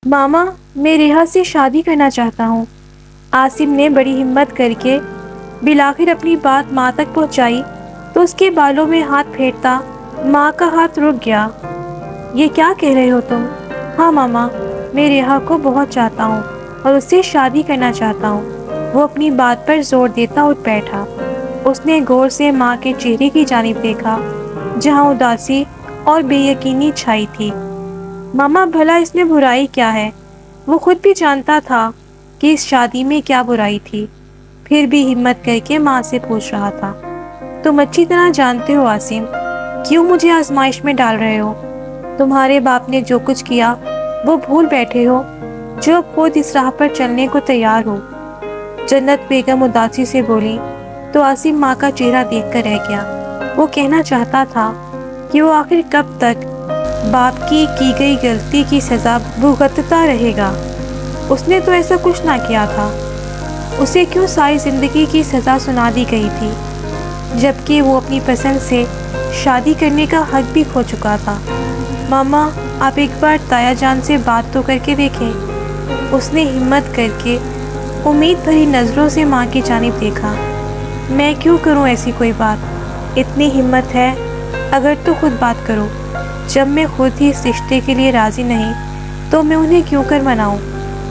ماما میں ریحا سے شادی کرنا چاہتا ہوں۔ عاصم نے بڑی ہمت کر کے بالآخر اپنی بات ماں تک پہنچائی تو اس کے بالوں میں ہاتھ پھیرتا ماں کا ہاتھ رک گیا۔ یہ کیا کہہ رہے ہو تم؟ ہاں ماما، میں ریحا کو بہت چاہتا ہوں اور اس سے شادی کرنا چاہتا ہوں۔ وہ اپنی بات پر زور دیتا اٹھ بیٹھا۔ اس نے غور سے ماں کے چہرے کی جانب دیکھا جہاں اداسی اور بے یقینی چھائی تھی۔ ماما بھلا اس میں برائی کیا ہے؟ وہ خود بھی جانتا تھا کہ اس شادی میں کیا برائی تھی، پھر بھی ہمت کر کے ماں سے پوچھ رہا تھا۔ تم اچھی طرح جانتے ہو عاصم، کیوں مجھے آزمائش میں ڈال رہے ہو؟ تمہارے باپ نے جو کچھ کیا وہ بھول بیٹھے ہو، جو خود اس راہ پر چلنے کو تیار ہو۔ جنت بیگم اداسی سے بولی تو عاصم ماں کا چہرہ دیکھ کر رہ گیا۔ وہ کہنا چاہتا تھا کہ وہ آخر کب تک باپ کی گئی غلطی کی سزا بھگتتا رہے گا۔ اس نے تو ایسا کچھ نہ کیا تھا، اسے کیوں ساری زندگی کی سزا سنا دی گئی تھی، جبکہ وہ اپنی پسند سے شادی کرنے کا حق بھی کھو چکا تھا۔ ماما آپ ایک بار تایا جان سے بات تو کر کے دیکھیں۔ اس نے ہمت کر کے امید بھری نظروں سے ماں کی جانب دیکھا۔ میں کیوں کروں ایسی کوئی بات؟ اتنی ہمت ہے اگر تو خود بات کرو۔ جب میں خود ہی اس رشتے کے لیے راضی نہیں تو میں انہیں کیوں کر مناؤں؟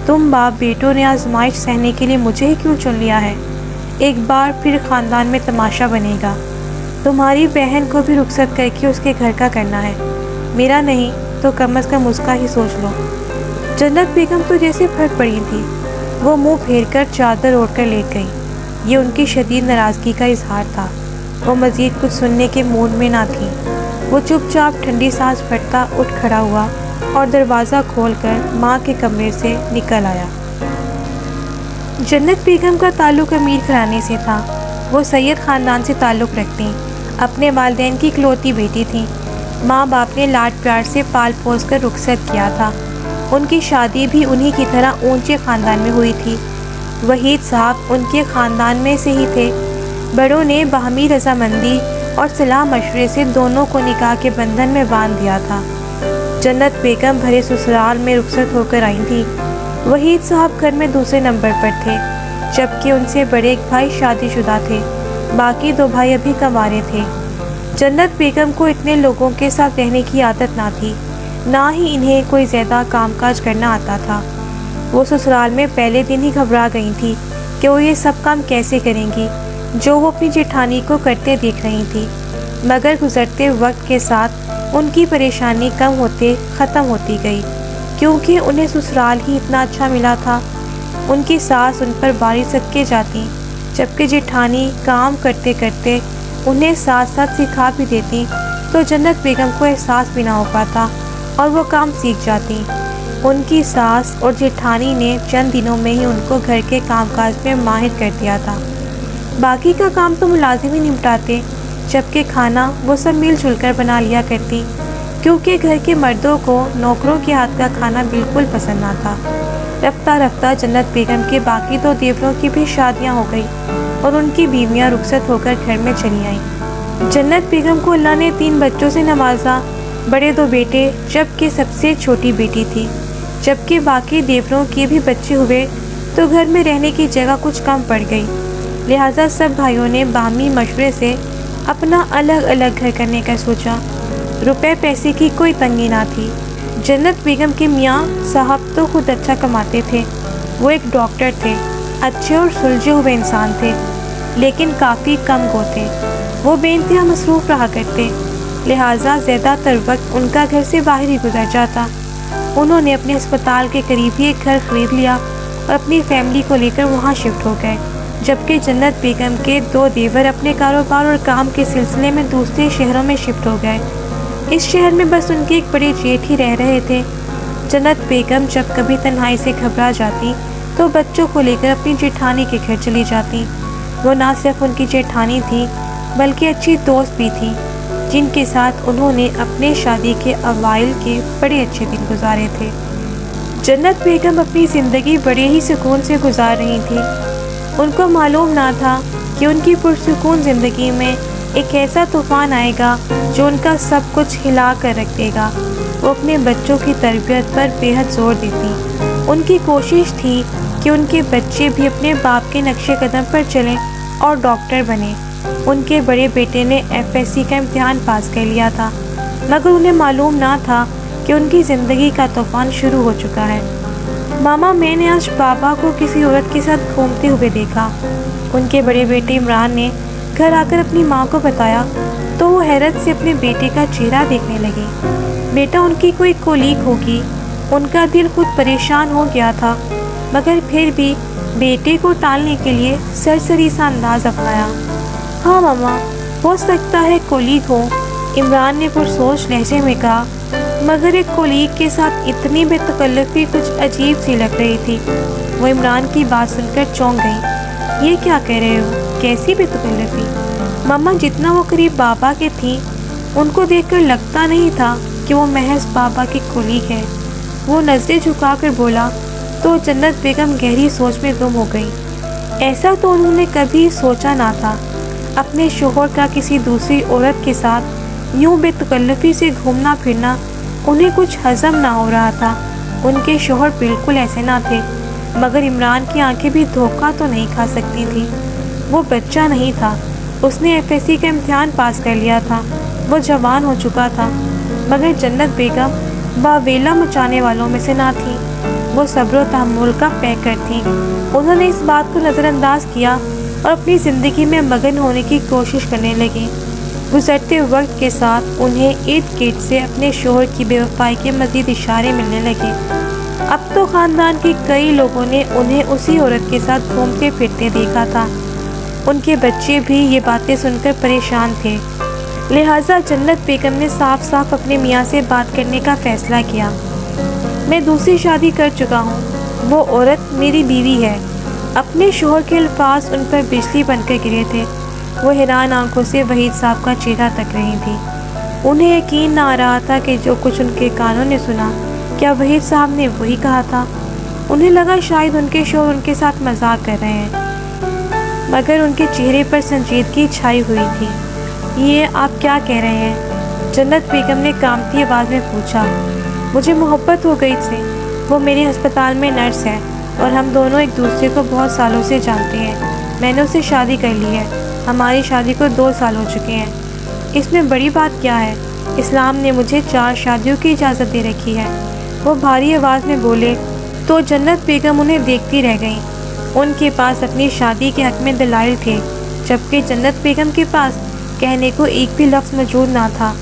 تم باپ بیٹوں نے آزمائش سہنے کے لیے مجھے ہی کیوں چن لیا ہے؟ ایک بار پھر خاندان میں تماشا بنے گا۔ تمہاری بہن کو بھی رخصت کر کے اس کے گھر کا کرنا ہے، میرا نہیں تو کم از کم اس کا ہی سوچ لو۔ جنت بیگم تو جیسے پھٹ پڑی تھی، وہ منہ پھیر کر چادر اوڑھ کر لیٹ گئی۔ یہ ان کی شدید ناراضگی کا اظہار تھا۔ وہ مزید کچھ سننے کے موڈ میں نہ تھی۔ وہ چپ چاپ ٹھنڈی سانس پھٹتا اٹھ کھڑا ہوا اور دروازہ کھول کر ماں کے کمرے سے نکل آیا۔ جنت بیگم کا تعلق امیر گھرانے سے تھا۔ وہ سید خاندان سے تعلق رکھتیں، اپنے والدین کی اکلوتی بیٹی تھیں۔ ماں باپ نے لاڈ پیار سے پال پوس کر رخصت کیا تھا۔ ان کی شادی بھی انہی کی طرح اونچے خاندان میں ہوئی تھی۔ وحید صاحب ان کے خاندان میں سے ہی تھے۔ بڑوں نے باہمی رضامندی اور صلاح مشورے سے دونوں کو نکاح کے بندھن میں باندھ دیا تھا۔ جنت بیگم بھرے سسرال میں رخصت ہو کر آئی تھی۔ وحید صاحب گھر میں دوسرے نمبر پر تھے، جبکہ ان سے بڑے ایک بھائی شادی شدہ تھے، باقی دو بھائی ابھی کنوارے تھے۔ جنت بیگم کو اتنے لوگوں کے ساتھ رہنے کی عادت نہ تھی، نہ ہی انہیں کوئی زیادہ کام کاج کرنا آتا تھا۔ وہ سسرال میں پہلے دن ہی گھبرا گئی تھی کہ وہ یہ سب کام کیسے کریں گی جو وہ اپنی جیٹھانی کو کرتے دیکھ رہی تھی، مگر گزرتے وقت کے ساتھ ان کی پریشانی کم ہوتے ختم ہوتی گئی، کیونکہ انہیں سسرال ہی اتنا اچھا ملا تھا۔ ان کی ساس ان پر باری صدقے جاتی، جبکہ جیٹھانی کام کرتے کرتے انہیں ساتھ ساتھ سکھا بھی دیتی تو جنت بیگم کو احساس بھی نہ ہو پاتا اور وہ کام سیکھ جاتی۔ ان کی ساس اور جیٹھانی نے چند دنوں میں ہی ان کو گھر کے کام کاج میں ماہر کر دیا تھا۔ باقی کا کام تو ملازم ہی نپٹاتے، جبکہ کھانا وہ سب مل جل کر بنا لیا کرتی، کیونکہ گھر کے مردوں کو نوکروں کے ہاتھ کا کھانا بالکل پسند نہ تھا۔ رفتہ رفتہ جنت بیگم کے باقی دو دیوروں کی بھی شادیاں ہو گئی اور ان کی بیویاں رخصت ہو کر گھر میں چلی آئیں۔ جنت بیگم کو اللہ نے 3 بچوں سے نوازا، بڑے 2 بیٹے جبکہ سب سے چھوٹی بیٹی تھی۔ جبکہ باقی دیوروں کے بھی بچے ہوئے تو گھر میں رہنے کی جگہ کچھ کم پڑ گئی، لہٰذا سب بھائیوں نے باہمی مشورے سے اپنا الگ الگ گھر کرنے کا سوچا۔ روپے پیسے کی کوئی تنگی نہ تھی۔ جنت بیگم کے میاں صاحب تو خود اچھا کماتے تھے، وہ ایک ڈاکٹر تھے، اچھے اور سلجھے ہوئے انسان تھے، لیکن کافی کم گو تھے۔ وہ بے انتہا مصروف رہا کرتے، لہٰذا زیادہ تر وقت ان کا گھر سے باہر ہی گزر جاتا۔ انہوں نے اپنے ہسپتال کے قریب ہی ایک گھر خرید لیا اور اپنی فیملی کو لے کر وہاں شفٹ ہو گئے، جبکہ جنت بیگم کے 2 دیور اپنے کاروبار اور کام کے سلسلے میں دوسرے شہروں میں شفٹ ہو گئے۔ اس شہر میں بس ان کے ایک بڑے جیٹھ ہی رہ رہے تھے۔ جنت بیگم جب کبھی تنہائی سے گھبرا جاتی تو بچوں کو لے کر اپنی جیٹھانی کے گھر چلی جاتی۔ وہ نہ صرف ان کی جیٹھانی تھی بلکہ اچھی دوست بھی تھی، جن کے ساتھ انہوں نے اپنے شادی کے اوائل کے بڑے اچھے دن گزارے تھے۔ جنت بیگم اپنی زندگی بڑے ہی سکون سے گزار رہی تھی۔ ان کو معلوم نہ تھا کہ ان کی پرسکون زندگی میں ایک ایسا طوفان آئے گا جو ان کا سب کچھ ہلا کر رکھ دے گا۔ وہ اپنے بچوں کی تربیت پر بے حد زور دیتی۔ ان کی کوشش تھی کہ ان کے بچے بھی اپنے باپ کے نقش قدم پر چلیں اور ڈاکٹر بنیں۔ ان کے بڑے بیٹے نے FSC کا امتحان پاس کر لیا تھا، مگر انہیں معلوم نہ تھا کہ ان کی زندگی کا طوفان شروع ہو چکا ہے۔ ماما، میں نے آج بابا کو کسی عورت کے ساتھ گھومتے ہوئے دیکھا، ان کے بڑے بیٹے عمران نے گھر آ کر اپنی ماں کو بتایا تو وہ حیرت سے اپنے بیٹے کا چہرہ دیکھنے لگی۔ بیٹا ان کی کوئی کولیگ ہوگی۔ ان کا دل خود پریشان ہو گیا تھا، مگر پھر بھی بیٹے کو ٹالنے کے لیے سرسری سا انداز اپنایا۔ ہاں ماما، ہو سکتا ہے کولیگ ہو، عمران نے پرسوچ لہجے میں کہا، مگر ایک کولیگ کے ساتھ اتنی بے تکلفی کچھ عجیب سی لگ رہی تھی۔ وہ عمران کی بات سن کر چونک گئی۔ یہ کیا کہہ رہے ہو؟ کیسی بے تکلفی؟ ماما، جتنا وہ قریب بابا کے تھیں، ان کو دیکھ کر لگتا نہیں تھا کہ وہ محض بابا کی کولیگ ہے۔ وہ نظریں جھکا کر بولا تو جنت بیگم گہری سوچ میں گم ہو گئی۔ ایسا تو انہوں نے کبھی سوچا نہ تھا۔ اپنے شوہر کا کسی دوسری عورت کے ساتھ یوں بے تکلفی سے گھومنا پھرنا انہیں کچھ ہضم نہ ہو رہا تھا۔ ان کے شوہر بالکل ایسے نہ تھے، مگر عمران کی آنکھیں بھی دھوکہ تو نہیں کھا سکتی تھیں۔ وہ بچہ نہیں تھا، اس نے FSC کا امتحان پاس کر لیا تھا، وہ جوان ہو چکا تھا، مگر جنت بیگم واویلا مچانے والوں میں سے نہ تھیں۔ وہ صبر و تحمل کا پیکر تھیں۔ انہوں نے اس بات کو نظر انداز کیا اور اپنی زندگی میں مگن ہونے کی کوشش کرنے لگیں۔ گزرتے وقت کے ساتھ انہیں ارد گرد سے اپنے شوہر کی بے وفائی کے مزید اشارے ملنے لگے۔ اب تو خاندان کے کئی لوگوں نے انہیں اسی عورت کے ساتھ گھومتے پھرتے دیکھا تھا۔ ان کے بچے بھی یہ باتیں سن کر پریشان تھے، لہٰذا جنت بیگم نے صاف صاف اپنے میاں سے بات کرنے کا فیصلہ کیا۔ میں دوسری شادی کر چکا ہوں، وہ عورت میری بیوی ہے۔ اپنے شوہر کے الفاظ ان پر بجلی بن کر گرے تھے۔ وہ حیران آنکھوں سے وحید صاحب کا چہرہ تک رہی تھی۔ انہیں یقین نہ آ رہا تھا کہ جو کچھ ان کے کانوں نے سنا، کیا وحید صاحب نے وہی کہا تھا؟ انہیں لگا شاید ان کے شوہر ان کے ساتھ مذاق کر رہے ہیں، مگر ان کے چہرے پر سنجیدگی چھائی ہوئی تھی۔ یہ آپ کیا کہہ رہے ہیں؟ جنت بیگم نے کانپتی آواز میں پوچھا۔ مجھے محبت ہو گئی اس سے۔ وہ میرے ہسپتال میں نرس ہے اور ہم دونوں ایک دوسرے کو بہت سالوں سے جانتے ہیں۔ میں نے اس سے شادی کر لی ہے، ہماری شادی کو 2 سال ہو چکے ہیں۔ اس میں بڑی بات کیا ہے؟ اسلام نے مجھے 4 شادیوں کی اجازت دے رکھی ہے، وہ بھاری آواز میں بولے تو جنت بیگم انہیں دیکھتی رہ گئیں۔ ان کے پاس اپنی شادی کے حق میں دلائل تھے، جبکہ جنت بیگم کے پاس کہنے کو ایک بھی لفظ موجود نہ تھا۔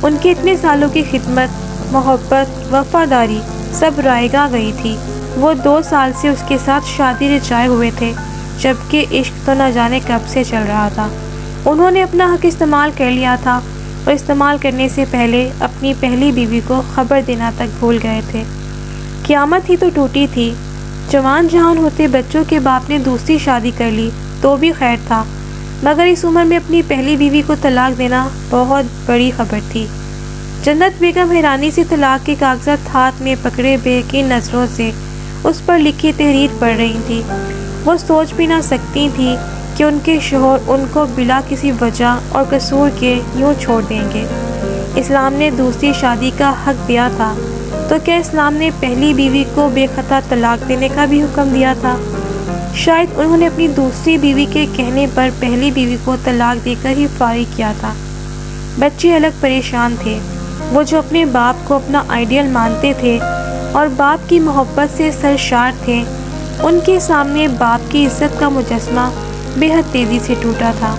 ان کے اتنے سالوں کی خدمت، محبت، وفاداری سب رائگاں گئی تھی۔ وہ 2 سال سے اس کے ساتھ شادی رچائے ہوئے تھے، جبکہ عشق تو نہ جانے کب سے چل رہا تھا۔ انہوں نے اپنا حق استعمال کر لیا تھا اور استعمال کرنے سے پہلے اپنی پہلی بیوی کو خبر دینا تک بھول گئے تھے۔ قیامت ہی تو ٹوٹی تھی۔ جوان جہان ہوتے بچوں کے باپ نے دوسری شادی کر لی تو بھی خیر تھا، مگر اس عمر میں اپنی پہلی بیوی کو طلاق دینا بہت بڑی خبر تھی۔ جنت بیگم حیرانی سے طلاق کے کاغذات ہاتھ میں پکڑے بے یقین نظروں سے اس پر لکھی تحریر پڑھ رہی تھی۔ وہ سوچ بھی نہ سکتی تھی کہ ان کے شوہر ان کو بلا کسی وجہ اور قصور کے یوں چھوڑ دیں گے۔ اسلام نے دوسری شادی کا حق دیا تھا، تو کیا اسلام نے پہلی بیوی کو بے خطا طلاق دینے کا بھی حکم دیا تھا؟ شاید انہوں نے اپنی دوسری بیوی کے کہنے پر پہلی بیوی کو طلاق دے کر ہی فارغ کیا تھا۔ بچے الگ پریشان تھے۔ وہ جو اپنے باپ کو اپنا آئیڈیل مانتے تھے اور باپ کی محبت سے سرشار تھے، ان کے سامنے باپ کی عزت کا مجسمہ بے حد تیزی سے ٹوٹا تھا۔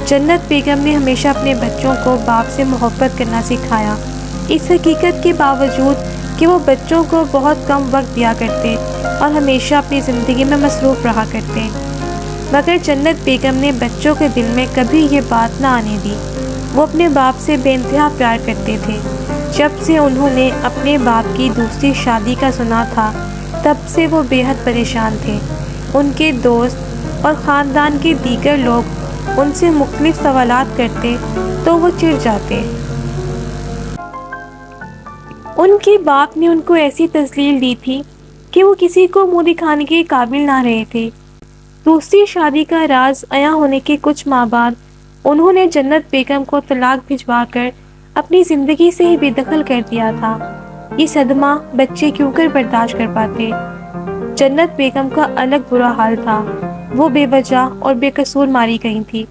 جنت بیگم نے ہمیشہ اپنے بچوں کو باپ سے محبت کرنا سکھایا، اس حقیقت کے باوجود کہ وہ بچوں کو بہت کم وقت دیا کرتے اور ہمیشہ اپنی زندگی میں مصروف رہا کرتے۔ مگر جنت بیگم نے بچوں کے دل میں کبھی یہ بات نہ آنے دی۔ وہ اپنے باپ سے بے انتہا پیار کرتے تھے۔ جب سے انہوں نے اپنے باپ کی دوسری شادی کا سنا تھا، تب سے وہ بے حد پریشان تھے۔ ان کے دوست اور خاندان کے دیگر لوگ ان سے مختلف سوالات کرتے تو وہ چڑ جاتے۔ ان کے باپ نے ان کو ایسی تذلیل دی تھی کہ وہ کسی کو منہ دکھانے کے قابل نہ رہے تھے۔ دوسری شادی کا راز عیاں ہونے کے کچھ ماہ بعد انہوں نے جنت بیگم کو طلاق بھجوا کر اپنی زندگی سے ہی بے دخل کر دیا تھا۔ یہ صدمہ بچے کیوں کر برداشت کر پاتے؟ جنت بیگم کا الگ برا حال تھا، وہ بے وجہ اور بے قصور ماری گئی تھی۔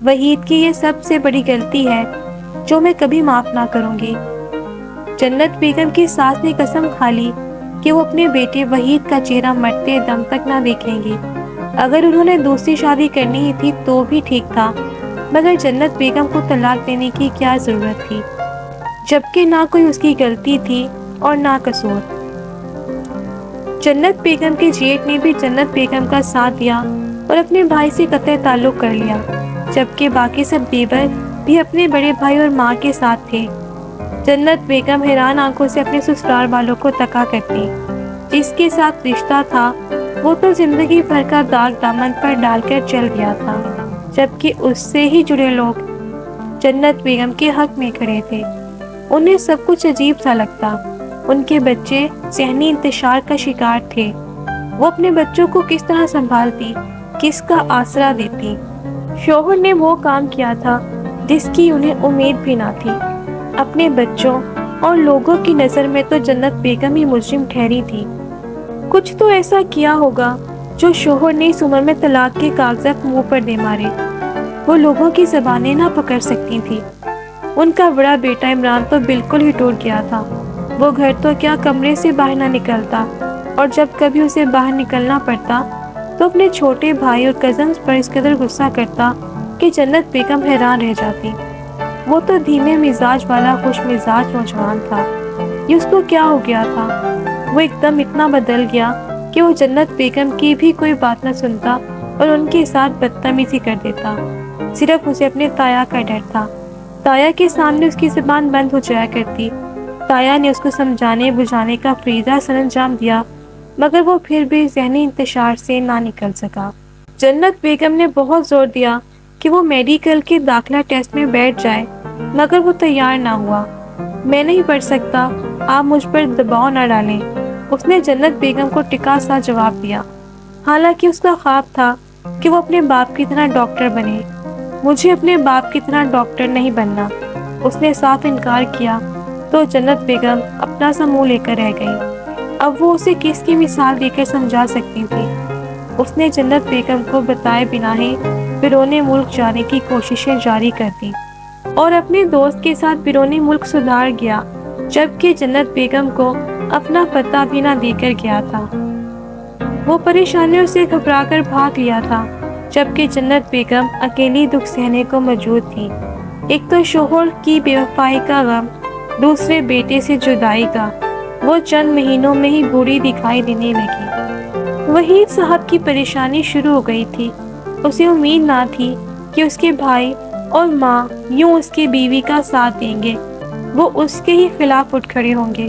وحید کی یہ سب سے بڑی غلطی ہے جو میں کبھی معاف نہ کروں گی۔ جنت بیگم کی ساس نے قسم کھا لی کہ وہ اپنے بیٹے وحید کا چہرہ مرتے دم تک نہ دیکھیں گی۔ اگر انہوں نے دوسری شادی کرنی ہی تھی تو بھی ٹھیک تھا، مگر جنت بیگم کو طلاق دینے کی کیا ضرورت تھی، جبکہ نہ کوئی اس کی غلطی تھی اور نہ قصور۔ جنت بیگم کے جیٹ نے بھی جنت بیگم کا ساتھ دیا اور اپنے بھائی سے قطع تعلق کر لیا، جبکہ باقی سب دیور بھی اپنے بڑے بھائی اور ماں کے ساتھ تھے۔ جنت بیگم حیران آنکھوں سے اپنے سسرال والوں کو تکا کرتی۔ جس کے ساتھ رشتہ تھا وہ تو زندگی بھر کا داغ دامن پر ڈال کر چل گیا تھا، جبکہ اس سے ہی جڑے لوگ جنت بیگم کے حق میں کھڑے تھے۔ انہیں سب کچھ عجیب سا لگتا۔ ان کے بچے ذہنی انتشار کا شکار تھے۔ وہ اپنے بچوں کو کس طرح سنبھالتی، کس کا آسرا دیتی؟ شوہر نے وہ کام کیا تھا جس کی انہیں امید بھی نہ تھی۔ اپنے بچوں اور لوگوں کی نظر میں تو جنت بیگم ہی مجرم ٹھہری تھی۔ کچھ تو ایسا کیا ہوگا جو شوہر نے اس عمر میں طلاق کے کاغذات منہ پر دے مارے۔ وہ لوگوں کی زبانیں نہ پکڑ سکتی تھی۔ ان کا بڑا بیٹا عمران تو بالکل ہی ٹوٹ گیا تھا۔ وہ گھر تو کیا کمرے سے باہر نہ نکلتا، اور جب کبھی اسے باہر نکلنا پڑتا تو اپنے چھوٹے بھائی اور کزنز پر اس قدر غصہ کرتا کہ جنت بیگم حیران رہ جاتی۔ وہ تو دھیمے مزاج والا خوش مزاج نوجوان تھا، یہ اس کو کیا ہو گیا تھا؟ وہ ایک دم اتنا بدل گیا کہ وہ جنت بیگم کی بھی کوئی بات نہ سنتا اور ان کے ساتھ بدتمیزی کر دیتا۔ صرف اسے اپنے تایا کا ڈر تھا۔ تایا کے سامنے اس کی زبان بند ہو جایا کرتی۔ تایا نے اس کو سمجھانے بجھانے کا فریضہ سر انجام دیا، مگر وہ پھر بھی ذہنی انتشار سے نہ نکل سکا۔ جنت بیگم نے بہت زور دیا کہ وہ میڈیکل کے داخلہ ٹیسٹ میں بیٹھ جائے، مگر وہ تیار نہ ہوا۔ میں نہیں پڑھ سکتا، آپ مجھ پر دباؤ نہ ڈالیں، اس نے جنت بیگم کو ٹکا سا جواب دیا۔ حالانکہ اس کا خواب تھا کہ وہ اپنے باپ کی طرح ڈاکٹر بنے۔ مجھے اپنے باپ کی طرح ڈاکٹر نہیں بننا، اس نے صاف انکار کیا، تو جنت بیگم اپنا سا منہ لے کر رہ گئی۔ اب وہ اسے کس کی مثال دے کر سمجھا سکتی تھی؟ اس نے جنت بیگم کو بتائے بنا ہی بیرون ملک جانے کی کوششیں جاری کر دی اور اپنے دوست کے ساتھ بیرون ملک سدھار گیا، جبکہ جنت بیگم کو اپنا پتہ بھی نہ دے کر گیا تھا۔ وہ پریشانیوں سے گھبرا کر بھاگ لیا تھا، جبکہ جنت بیگم اکیلی دکھ سہنے کو موجود تھی۔ ایک تو شوہر کی بے وفائی کا غم، دوسرے بیٹے سے جدائی کا۔ وہ چند مہینوں میں ہی بوڑھی دکھائی دینے لگی۔ وحید صاحب کی پریشانی شروع ہو گئی تھی۔ اسے امید نہ تھی کہ اس کے بھائی اور ماں یوں اس کی بیوی کا ساتھ دیں گے، وہ اس کے ہی خلاف اٹھ کھڑے ہوں گے۔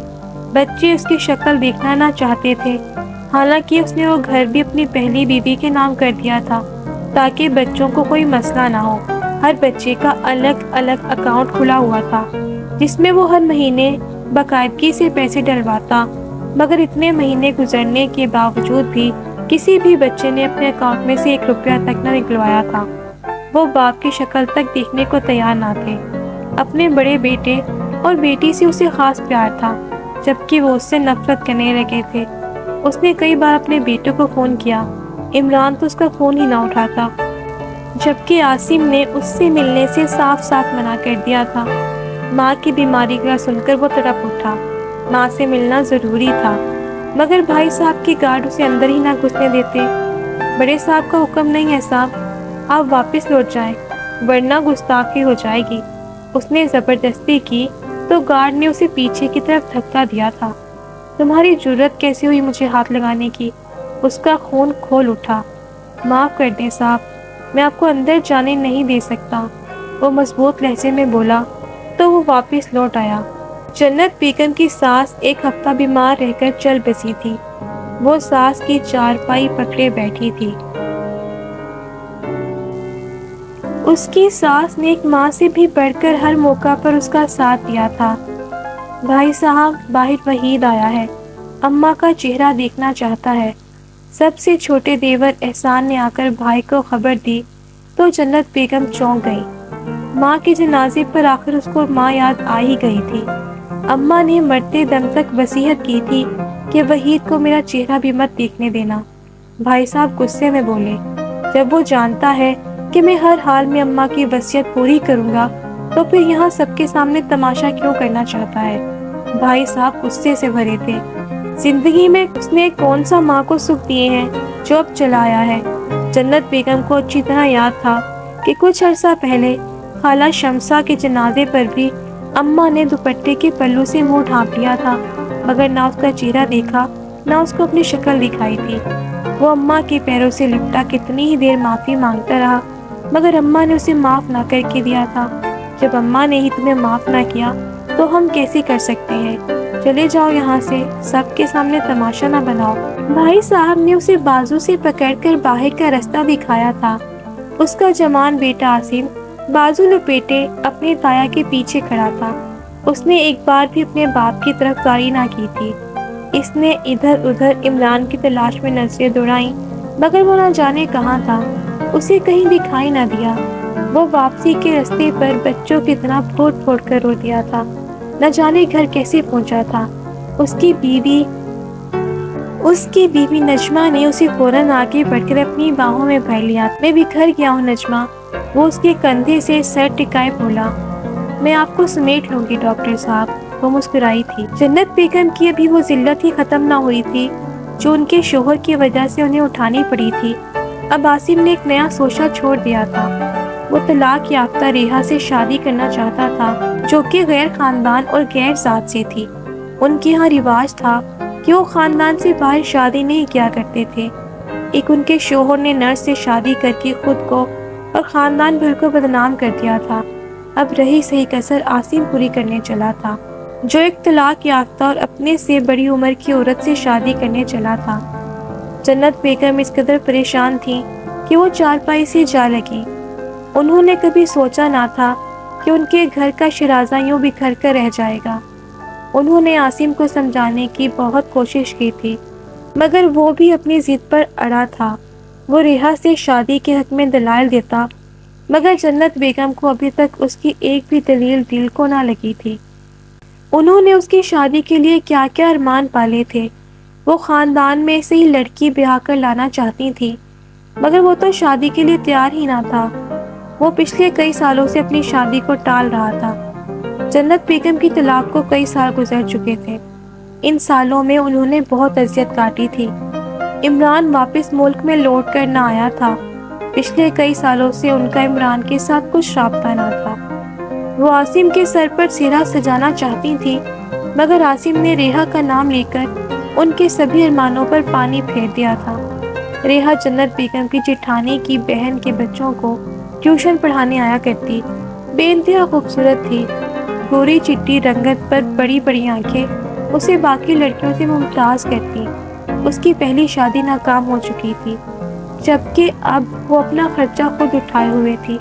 بچے اس کی شکل دیکھنا نہ چاہتے تھے، حالانکہ اس نے وہ گھر بھی اپنی پہلی بیوی کے نام کر دیا تھا تاکہ بچوں کو کوئی مسئلہ نہ ہو۔ ہر بچے کا الگ الگ اکاؤنٹ کھلا ہوا تھا جس میں وہ ہر مہینے باقاعدگی سے پیسے ڈلواتا، مگر اتنے مہینے گزرنے کے باوجود بھی کسی بھی بچے نے اپنے اکاؤنٹ میں سے 1 روپیہ تک نہ نکلوایا تھا۔ وہ باپ کی شکل تک دیکھنے کو تیار نہ تھے۔ اپنے بڑے بیٹے اور بیٹی سے اسے خاص پیار تھا، جبکہ وہ اس سے نفرت کرنے لگے تھے۔ اس نے کئی بار اپنے بیٹے کو فون کیا، عمران تو اس کا فون ہی نہ اٹھاتا، جبکہ عاصم نے اس سے ملنے سے صاف صاف منع کر دیا تھا۔ ماں کی بیماری کا سن کر وہ تڑپ اٹھا، ماں سے ملنا ضروری تھا، مگر بھائی صاحب کے گارڈ اسے اندر ہی نہ گھسنے دیتے۔ بڑے صاحب کا حکم نہیں ہے صاحب، آپ واپس لوٹ جائیں ورنہ گستاخی ہو جائے گی۔ اس نے زبردستی کی تو گارڈ نے اسے پیچھے کی طرف دھکا دیا تھا۔ تمہاری جرت کیسے ہوئی مجھے ہاتھ لگانے کی؟ اس کا خون کھول اٹھا۔ معاف کر دیں صاحب، میں آپ کو اندر جانے نہیں دے سکتا، وہ مضبوط لہجے میں بولا، تو وہ واپس لوٹ آیا۔ جنت بیگم کی ساس 1 ہفتہ بیمار رہ کر چل بسی تھی۔ وہ ساس کی چارپائی پکڑے بیٹھی تھی۔ اس کی ساس نے ایک ماں سے بھی بڑھ کر ہر موقع پر اس کا ساتھ دیا تھا۔ بھائی صاحب، باہر وحید آیا ہے، اماں کا چہرہ دیکھنا چاہتا ہے۔ سب سے چھوٹے دیور احسان نے آ کر بھائی کو خبر دی تو جنت بیگم چونک گئی۔ ماں کے جنازے پر آخر اس کو ماں یاد آ ہی گئی تھی۔ اماں نے مرتے دم تک وصیت کی تھی کہ وحید کو میرا چہرہ بھی مت دیکھنے دینا۔ بھائی صاحب غصے میں بولے، جب وہ جانتا ہے کہ میں ہر حال میں اماں کی وصیت پوری کروں گا تو پھر یہاں سب کے سامنے تماشا کیوں کرنا چاہتا ہے؟ بھائی صاحب غصے سے بھرے تھے۔ زندگی میں اس نے کون سا ماں کو سکھ دیے ہیں جو اب چلایا ہے؟ جنت بیگم کو اچھی طرح یاد تھا کہ کچھ عرصہ پہلے خالہ شمسہ کے جنازے پر بھی اماں نے دوپٹے کے پلو سے منہ ڈھانپ لیا تھا، مگر نہ اس کا چہرہ دیکھا نہ اس کو اپنی شکل دکھائی تھی۔ وہ اماں کے پیروں سے لپٹا کتنی ہی دیر معافی مانگتا رہا، مگر اماں نے اسے معاف نہ کر کے دیا تھا۔ جب اماں نے ہی تمہیں معاف نہ کیا تو ہم کیسے کر سکتے ہیں؟ چلے جاؤ یہاں سے، سب کے سامنے تماشا نہ بناؤ۔ بھائی صاحب نے اسے بازو سے پکڑ کر باہر کا راستہ دکھایا تھا۔ اس کا جوان بیٹا عاصم بازو لپیٹے اپنے تایا کے پیچھے کھڑا تھا۔ اس نے ایک بار بھی اپنے باپ کی طرف گاری نہ کی تھی۔ اس نے ادھر ادھر عمران کی تلاش میں نظریں دوڑائیں، مگر وہ نہ جانے کہاں تھا، اسے کہیں دکھائی نہ دیا۔ وہ واپسی کے راستے پر بچوں کی طرح پھوٹ پھوٹ کر رو دیا تھا، نہ جانے گھر کیسے پہنچا تھا۔ اس کی بیوی نجمہ نے اسے فوراً آگے بڑھ کر اپنی باہوں میں بھر لیا۔ میں بکھر گیا ہوں نجمہ، وہ اس کے کندھے سے سر ٹکائے بولا۔ میں آپ کو سمیٹ لوں گی ڈاکٹر صاحب، وہ مسکرائی تھی۔ جنت بیگم کی ابھی وہ ذلت ہی ختم نہ ہوئی تھی جو ان کے شوہر کی وجہ سے انہیں اٹھانی پڑی تھی۔ اب عاصم نے ایک نیا سوچنا چھوڑ دیا تھا۔ وہ طلاق یافتہ ریحا سے شادی کرنا چاہتا تھا، جو کہ غیر خاندان اور غیر ذات سے تھی۔ ان کے ہاں رواج تھا کہ وہ خاندان سے باہر شادی نہیں کیا کرتے تھے۔ ایک ان کے شوہر نے نرس سے شادی کر کے خود کو اور خاندان بھر کو بدنام کر دیا تھا۔ اب رہی صحیح کسر عاصم پوری کرنے چلا تھا، جو ایک طلاق یافتہ اور اپنے سے بڑی عمر کی عورت سے شادی کرنے چلا تھا۔ جنت بیگم اس قدر پریشان تھیں کہ وہ چارپائی سے جا لگی۔ انہوں نے کبھی سوچا نہ تھا کہ ان کے گھر کا شیرازہ یوں بکھر کر رہ جائے گا۔ انہوں نے عاصم کو سمجھانے کی بہت کوشش کی تھی، مگر وہ بھی اپنی ضد پر اڑا تھا۔ وہ ریحا سے شادی کے حق میں دلائل دیتا، مگر جنت بیگم کو ابھی تک اس کی ایک بھی دلیل دل کو نہ لگی تھی۔ انہوں نے اس کی شادی کے لیے کیا کیا ارمان پالے تھے۔ وہ خاندان میں سے ہی لڑکی بیاہ کر لانا چاہتی تھی، مگر وہ تو شادی کے لیے تیار ہی نہ تھا۔ وہ پچھلے کئی سالوں سے اپنی شادی کو ٹال رہا تھا۔ جنت بیگم کی طلاق کو کئی سال گزر چکے تھے۔ ان سالوں میں انہوں نے بہت اذیت کاٹی تھی۔ عمران واپس ملک میں لوٹ کر نہ آیا تھا۔ پچھلے کئی سالوں سے ان کا عمران کے ساتھ کچھ رابطہ نہ تھا۔ وہ عاصم کے سر پر سہرا سجانا چاہتی تھی، مگر عاصم نے ریحا کا نام لے کر ان کے سبھی ارمانوں پر پانی پھیر دیا تھا۔ ریحا جنت بیگم کی جیٹھانی کی بہن کے بچوں کو ٹیوشن پڑھانے آیا کرتی۔ بے انتہا خوبصورت تھی، گوری چٹی رنگت پر بڑی بڑی آنکھیں اسے باقی لڑکیوں سے ممتاز کرتی۔ اس کی پہلی شادی ناکام ہو چکی تھی، جبکہ اب وہ اپنا خرچہ خود اٹھائے ہوئے تھی۔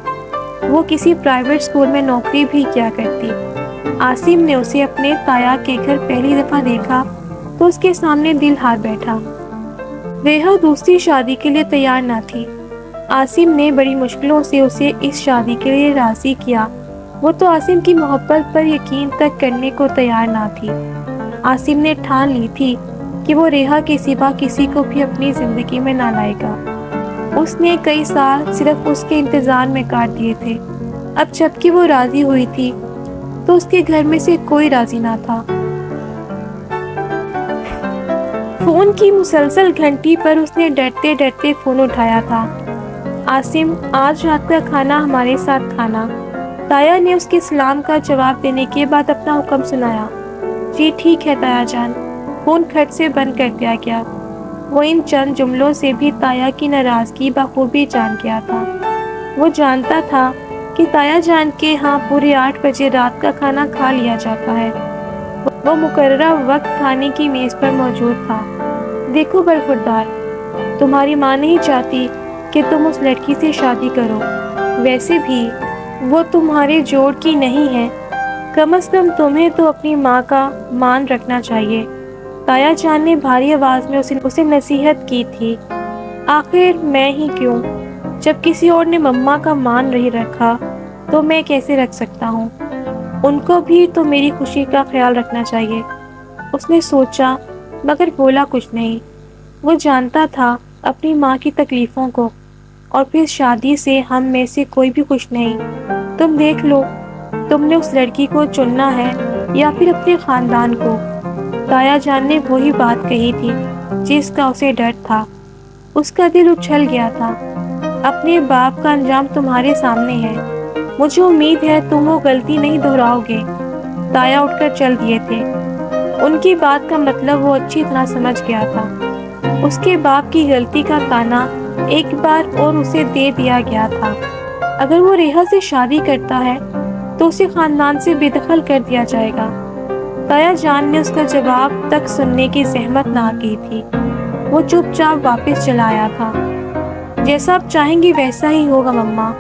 وہ کسی پرائیویٹ اسکول میں نوکری بھی کیا کرتی۔ عاصم نے اسے اپنے تایا کے گھر پہلی دفعہ دیکھا تو اس کے سامنے دل ہار بیٹھا۔ ریحا دوسری شادی کے لیے تیار نہ تھی۔ عاصم نے بڑی مشکلوں سے اسے اس شادی کے لیے راضی کیا۔ وہ تو عاصم کی محبت پر یقین تک کرنے کو تیار نہ تھی۔ عاصم نے ٹھان لی تھی کہ وہ ریحا کے سوا کسی کو بھی اپنی زندگی میں نہ لائے گا۔ اس نے کئی سال صرف اس کے انتظار میں کاٹ دیے تھے۔ اب جب کہ وہ راضی ہوئی تھی تو اس کے گھر میں سے کوئی راضی نہ تھا۔ فون کی مسلسل گھنٹی پر اس نے ڈرتے ڈرتے فون اٹھایا تھا۔ عاصم، آج رات کا کھانا ہمارے ساتھ کھانا۔ تایا نے اس کے سلام کا جواب دینے کے بعد اپنا حکم سنایا۔ جی ٹھیک ہے تایا جان۔ فون کھٹ سے بند کر دیا گیا۔ وہ ان چند جملوں سے بھی تایا کی ناراضگی بخوبی جان گیا تھا۔ وہ جانتا تھا کہ تایا جان کے ہاں پورے 8 بجے رات کا کھانا کھا لیا جاتا ہے۔ وہ مقررہ وقت کھانے کی میز پر موجود تھا۔ دیکھو برخوردار، تمہاری ماں نہیں چاہتی کہ تم اس لڑکی سے شادی کرو۔ ویسے بھی وہ تمہارے جوڑ کی نہیں ہے، کم از کم تمہیں تو اپنی ماں کا مان رکھنا چاہیے۔ تایا جان نے بھاری آواز میں اسے نصیحت کی تھی۔ آخر میں ہی کیوں؟ جب کسی اور نے مما کا مان نہیں رکھا تو میں کیسے رکھ سکتا ہوں؟ ان کو بھی تو میری خوشی کا خیال رکھنا چاہیے۔ اس نے سوچا مگر بولا کچھ نہیں۔ وہ جانتا تھا اپنی ماں کی تکلیفوں کو، اور پھر شادی سے ہم میں سے کوئی بھی خوش نہیں۔ تم دیکھ لو، تم نے اس لڑکی کو چننا ہے یا پھر اپنے خاندان کو؟ تایا جان نے وہی بات کہی تھی جس کا اسے ڈر تھا۔ اس کا دل اچھل گیا تھا۔ اپنے باپ کا انجام تمہارے سامنے ہے، مجھے امید ہے تم وہ غلطی نہیں دہراؤ گے۔ تایا اٹھ کر چل دیے تھے۔ ان کی بات کا مطلب وہ اچھی طرح سمجھ گیا تھا۔ اس کے باپ کی غلطی کا تانا ایک بار اور اسے دے دیا گیا تھا۔ اگر وہ ریحا سے شادی کرتا ہے تو اسے خاندان سے بے دخل کر دیا جائے گا۔ تایا جان نے اس کا جواب تک سننے کی زحمت نہ کی تھی۔ وہ چپ چاپ واپس چلا آیا تھا۔ جیسا آپ چاہیں گی ویسا ہی ہوگا مما،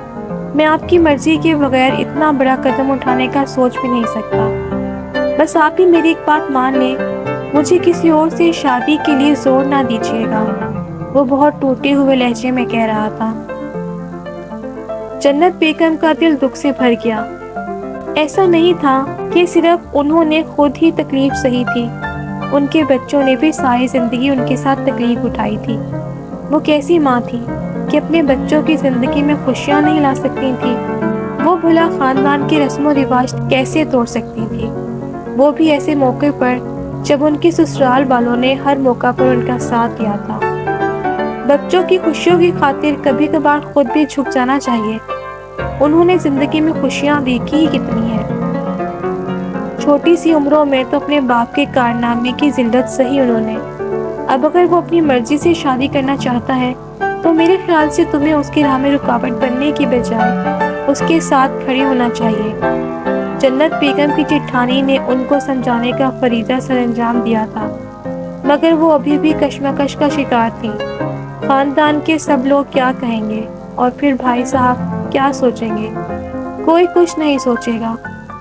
میں آپ کی مرضی کے بغیر اتنا بڑا قدم اٹھانے کا سوچ بھی نہیں سکتا۔ بس آپ ہی میری ایک بات مان لیں، مجھے کسی اور سے شادی کے لیے زور نہ دیجیے گا۔ وہ بہت ٹوٹے ہوئے لہجے میں کہہ رہا تھا۔ جنت بیگم کا دل دکھ سے بھر گیا۔ ایسا نہیں تھا کہ صرف انہوں نے خود ہی تکلیف سہی تھی، ان کے بچوں نے بھی ساری زندگی ان کے ساتھ تکلیف اٹھائی تھی۔ وہ کیسی ماں تھی کہ اپنے بچوں کی زندگی میں خوشیاں نہیں لا سکتی تھی؟ وہ بھلا خاندان کے رسم و رواج کیسے توڑ سکتی تھی؟ وہ بھی ایسے موقع پر جب ان کے سسرال والوں نے ہر موقع پر ان کا ساتھ دیا تھا۔ بچوں کی خوشیوں کی خاطر کبھی کبھار خود بھی جھک جانا چاہیے۔ انہوں نے زندگی میں خوشیاں دیکھی ہی کتنی ہیں۔ چھوٹی سی عمروں میں تو اپنے باپ کے کارنامے کی ذلت سہی انہوں نے۔ اب اگر وہ اپنی مرضی سے شادی کرنا چاہتا ہے تو میرے خیال سے تمہیں اس کی راہ میں رکاوٹ بننے کی بجائے اس کے ساتھ کھڑے ہونا چاہیے۔ جنت بیگم کی جیٹھانی نے ان کو سمجھانے کا فریضہ سر انجام دیا تھا، مگر وہ ابھی بھی کشمکش کا شکار تھی۔ خاندان کے سب لوگ کیا کہیں گے، اور پھر بھائی صاحب کیا سوچیں گے؟ کوئی کچھ نہیں سوچے گا۔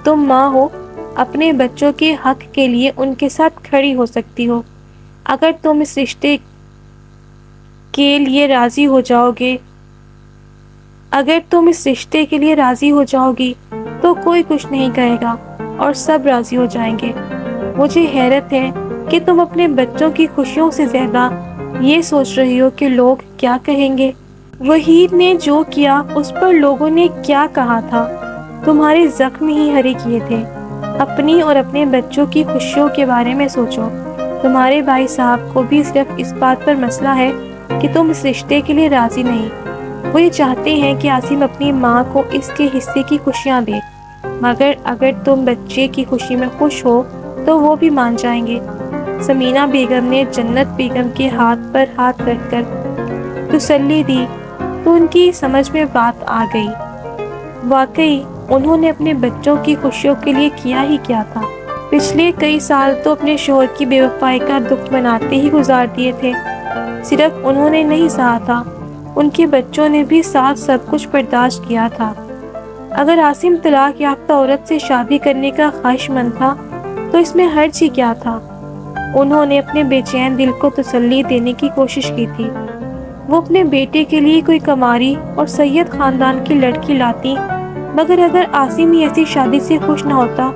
تم ماں ہو، اپنے بچوں کے حق کے لیے ان کے ساتھ کھڑی ہو سکتی ہو۔ اگر تم اس رشتے کے لیے راضی ہو جاؤ گی تو کوئی کچھ نہیں کہے گا اور سب راضی ہو جائیں گے۔ مجھے حیرت ہے کہ تم اپنے بچوں کی خوشیوں سے زیادہ یہ سوچ رہی ہو کہ لوگ کیا کہیں گے۔ وحید نے جو کیا اس پر لوگوں نے کیا کہا تھا؟ تمہارے زخم ہی ہرے کیے تھے۔ اپنی اور اپنے بچوں کی خوشیوں کے بارے میں سوچو۔ تمہارے بھائی صاحب کو بھی صرف اس بات پر مسئلہ ہے کہ تم اس رشتے کے لیے راضی نہیں۔ وہ یہ چاہتے ہیں کہ عاصم اپنی ماں کو اس کے حصے کی خوشیاں دے، مگر اگر تم بچے کی خوشی میں خوش ہو تو وہ بھی مان جائیں گے۔ سمینہ بیگم نے جنت بیگم کے ہاتھ پر ہاتھ رکھ کر تسلی دی تو ان کی سمجھ میں بات آ گئی۔ واقعی انہوں نے اپنے بچوں کی خوشیوں کے لیے کیا ہی کیا تھا۔ پچھلے کئی سال تو اپنے شوہر کی بے وفائی کا دکھ مناتے ہی گزار دیے تھے۔ صرف انہوں نے نہیں سہا تھا، ان کے بچوں نے بھی ساتھ سب کچھ برداشت کیا تھا۔ اگر عاصم طلاق یافتہ عورت سے شادی کرنے کا خواہش مند تھا تو اس میں حرج ہی کیا تھا؟ انہوں نے اپنے بے چین دل کو تسلی دینے کی کوشش کی تھی۔ وہ اپنے بیٹے کے لیے کوئی کماری اور سید خاندان کی لڑکی لاتی، مگر اگر عاصم ہی ایسی شادی سے خوش نہ ہوتا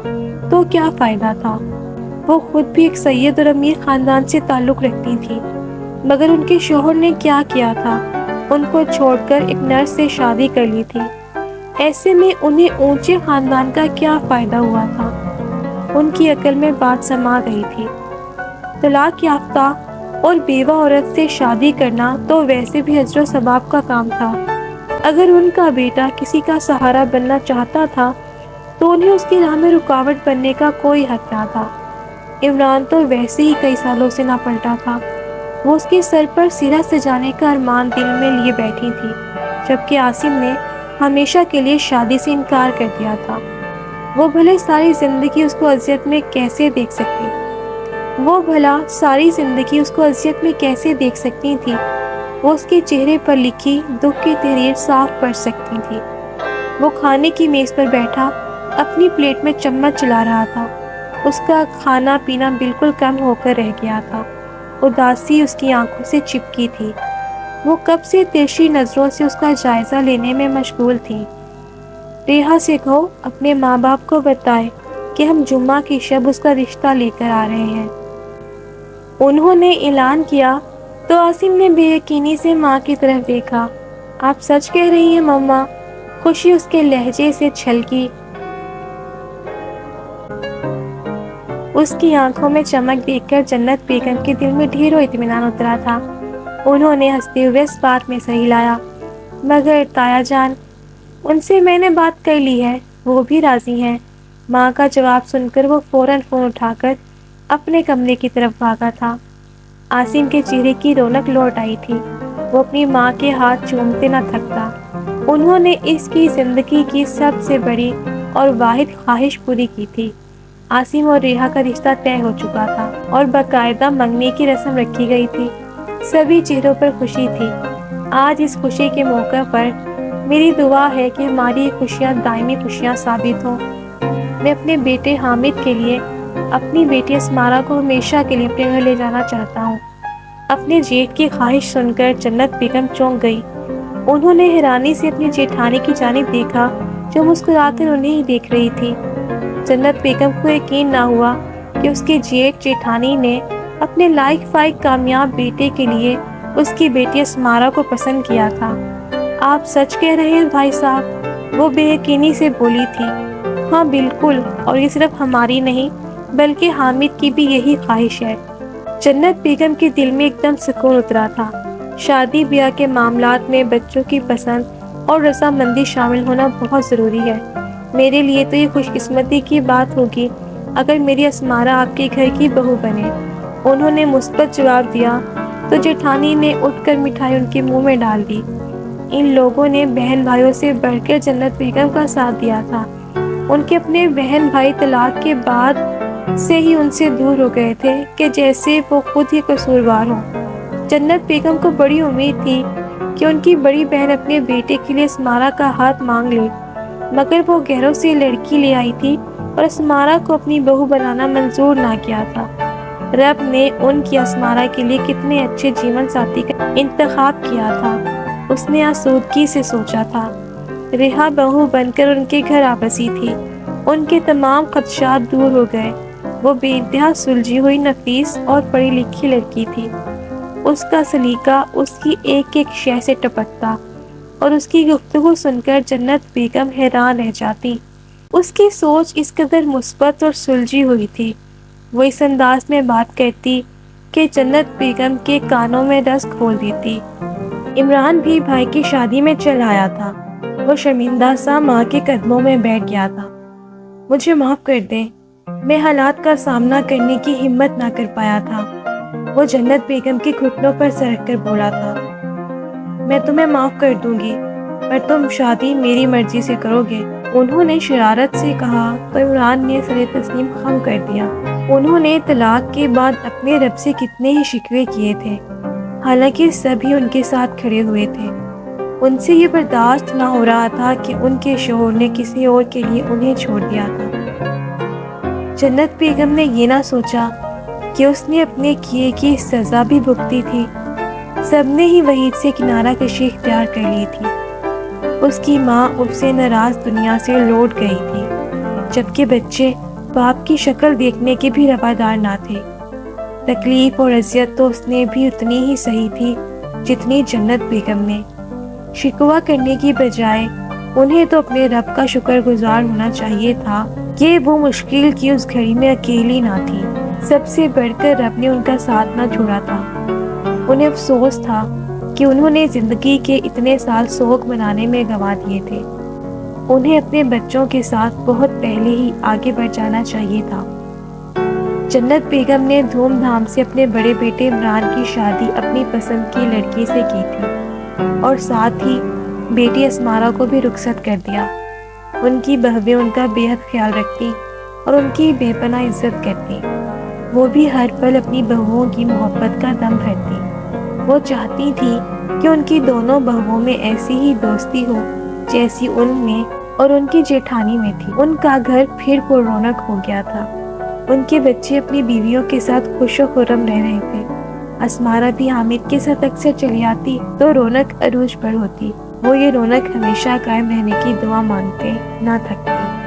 تو کیا فائدہ تھا؟ وہ خود بھی ایک سید اور امیر خاندان سے تعلق رکھتی تھی، مگر ان کے شوہر نے کیا کیا تھا؟ ان کو چھوڑ کر ایک نرس سے شادی کر لی تھی۔ ایسے میں انہیں اونچے خاندان کا کیا فائدہ ہوا تھا؟ ان کی عقل میں بات سما گئی تھی۔ طلاق یافتہ اور بیوہ عورت سے شادی کرنا تو ویسے بھی اجر و ثواب کا کام تھا۔ اگر ان کا بیٹا کسی کا سہارا بننا چاہتا تھا تو انہیں اس کی راہ میں رکاوٹ بننے کا کوئی حق نہ تھا۔ عمران تو ویسے ہی کئی سالوں سے نہ پلٹا تھا۔ وہ اس کے سر پر سرہ سجانے کا ارمان دل میں لیے بیٹھی تھی، جبکہ عاصم نے ہمیشہ کے لیے شادی سے انکار کر دیا تھا۔ وہ بھلے ساری زندگی اس کو اذیت میں کیسے دیکھ سکتی تھی؟ وہ اس کے چہرے پر لکھی دکھ کی تحریر صاف پڑھ سکتی تھی۔ وہ کھانے کی میز پر بیٹھا اپنی پلیٹ میں چمچ چلا رہا تھا۔ اس کا کھانا پینا بالکل کم ہو کر رہ گیا تھا۔ اداسی اس کی آنکھوں سے چپکی تھی۔ وہ کب سے ترشی نظروں سے اس کا جائزہ لینے میں مشغول تھی۔ ریحا سے کہو اپنے ماں باپ کو بتائے کہ ہم جمعہ کی شب اس کا رشتہ لے کر آ رہے ہیں۔ انہوں نے اعلان کیا تو عاصم نے بے یقینی سے ماں کی طرف دیکھا۔ آپ سچ کہہ رہی ہیں مما؟ خوشی اس کے لہجے سے چھلکی، اس کی آنکھوں میں چمک دیکھ کر جنت بیگم کے دل میں ڈھیروں اطمینان اترا تھا۔ انہوں نے ہنستے ہوئے اس بات میں صحیح لایا، مگر تایا جان، ان سے میں نے بات کر لی ہے، وہ بھی راضی ہیں۔ ماں کا جواب سن کر وہ فوراً فون اٹھا کر اپنے کمرے کی طرف بھاگا تھا۔ عاصم کے چہرے کی رونق لوٹ آئی تھی، وہ اپنی ماں کے ہاتھ چومتے نہ تھکتا۔ انہوں نے اس کی زندگی کی سب سے بڑی اور واحد خواہش پوری کی تھی۔ عاصم اور ریحا کا رشتہ طے ہو چکا تھا اور باقاعدہ منگنی کی رسم رکھی گئی تھی۔ سبھی چہروں پر خوشی تھی۔ آج اس خوشی کے موقع پر میری دعا ہے کہ ہماری خوشیاں دائمی خوشیاں ثابت ہوں۔ میں اپنے بیٹے حامد کے لیے اپنی بیٹی اسمارا کو ہمیشہ کے لیے اپنے گھر لے جانا چاہتا ہوں۔ اپنے جیٹ کی خواہش سن کر جنت بیگم چونک گئی۔ انہوں نے حیرانی سے اپنی جیٹھانی کی جانب دیکھا جو مسکرا کر انہیں ہی دیکھ رہی تھی۔ جنت بیگم کو یقین نہ ہوا کہ اس کے جیٹ جیٹھانی نے اپنے لائق فائق کامیاب بیٹے کے لیے اس کی بیٹی اسمارا کو پسند کیا تھا۔ آپ سچ کہہ رہے ہیں بھائی صاحب؟ وہ بے یقینی سے بولی تھی۔ ہاں بالکل، اور یہ صرف ہماری نہیں بلکہ حامد کی بھی یہی خواہش ہے۔ جنت بیگم کے دل میں ایک دم سکون اترا تھا۔ شادی بیاہ کے معاملات میں بچوں کی پسند اور رضامندی شامل ہونا بہت ضروری ہے۔ میرے لیے تو یہ خوش قسمتی کی بات ہوگی اگر میری اسمارا آپ کے گھر کی بہو بنے۔ انہوں نے مثبت جواب دیا تو جیٹھانی نے اٹھ کر مٹھائی ان کے منہ میں ڈال دی۔ ان لوگوں نے بہن بھائیوں سے بڑھ کر جنت بیگم کا ساتھ دیا تھا۔ ان کے اپنے بہن بھائی طلاق کے بعد سے ہی ان سے دور ہو گئے تھے کہ جیسے وہ خود ہی قصوروار ہوں۔ جنت بیگم کو بڑی امید تھی کہ ان کی بڑی بہن اپنے بیٹے کے لیے اسمارا کا ہاتھ مانگ لے، مگر وہ گھروں سے لڑکی لے آئی تھی اور اسمارا کو اپنی بہو بنانا منظور نہ کیا تھا۔ رب نے ان کی اسمارا کے لیے کتنے اچھے جیون ساتھی کا انتخاب کیا تھا، اس نے آسودگی سے سوچا تھا۔ ریحا بہو بن کر ان کے گھر آ بسی تھی۔ ان کے تمام خدشات دور ہو گئے۔ وہ بے انتہا سلجھی ہوئی نفیس اور پڑھی لکھی لڑکی تھی۔ اس کا سلیقہ اس کی ایک ایک شے سے ٹپکتا اور اس کی گفتگو سن کر جنت بیگم حیران رہ جاتی۔ اس کی سوچ اس قدر مثبت اور سلجھی ہوئی تھی۔ وہ اس انداز میں بات کرتی کہ جنت بیگم کے کانوں میں رس گھول دیتی۔ عمران بھی بھائی کی شادی میں چل آیا تھا۔ وہ شرمندہ سا ماں کے قدموں میں بیٹھ گیا تھا۔ مجھے معاف کر دیں، میں حالات کا سامنا کرنے کی ہمت نہ کر پایا تھا، وہ جنت بیگم کے گھٹنوں پر سرک کر بولا تھا۔ میں تمہیں معاف کر دوں گی، پر تم شادی میری مرضی سے کرو گے، انہوں نے شرارت سے کہا تو عمران نے سر تسلیم خم کر دیا۔ انہوں نے طلاق کے بعد اپنے رب سے کتنے ہی شکوے کیے تھے، حالانکہ سبھی ان کے ساتھ کھڑے ہوئے تھے۔ ان سے یہ برداشت نہ ہو رہا تھا کہ ان کے شوہر نے کسی اور کے لیے انہیں چھوڑ دیا تھا۔ جنت بیگم نے یہ نہ سوچا کہ اس نے اپنے کیے کی سزا بھی بھگتی تھی۔ سب نے ہی وحید سے کنارہ کشی اختیار کر لی تھی۔ اس کی ماں اس سے ناراض دنیا سے لوٹ گئی تھی، جبکہ بچے باپ کی شکل دیکھنے کے بھی روادار نہ تھے۔ تکلیف اور اذیت تو اس نے بھی اتنی ہی سہی تھی جتنی جنت بیگم نے۔ شکوہ کرنے کی بجائے انہیں تو اپنے رب کا شکر گزار ہونا چاہیے تھا کہ وہ مشکل کی اس گھڑی میں اکیلی نہ تھی۔ سب سے بڑھ کر رب نے ان کا ساتھ نہ چھوڑا تھا۔ انہیں افسوس تھا کہ انہوں نے زندگی کے اتنے سال سوگ منانے میں گنوا دیے تھے۔ انہیں اپنے بچوں کے ساتھ بہت پہلے ہی آگے بڑھ جانا چاہیے تھا۔ جنت بیگم نے دھوم دھام سے اپنے بڑے بیٹے عمران کی شادی اپنی پسند کی لڑکی سے کی تھی اور ساتھ ہی بیٹی اسمارا کو بھی رخصت کر دیا۔ ان کی بہویں ان کا بے حد خیال رکھتی اور ان کی بے پناہ عزت کرتی۔ وہ بھی ہر پل اپنی بہوؤں کی محبت کا دم بھرتی۔ وہ چاہتی تھی کہ ان کی دونوں بہوؤں میں ایسی ہی دوستی ہو جیسی ان میں اور ان کی جیٹھانی میں تھی۔ ان کا گھر پھر پر رونق ہو گیا تھا۔ ان کے بچے اپنی بیویوں کے ساتھ خوش و خرم رہ رہے تھے۔ اسمارا بھی حامد کے ساتھ اکثر چلی آتی تو رونق عروج پر ہوتی۔ وہ یہ رونق ہمیشہ قائم رہنے کی دعا مانگتے نہ تھکتے۔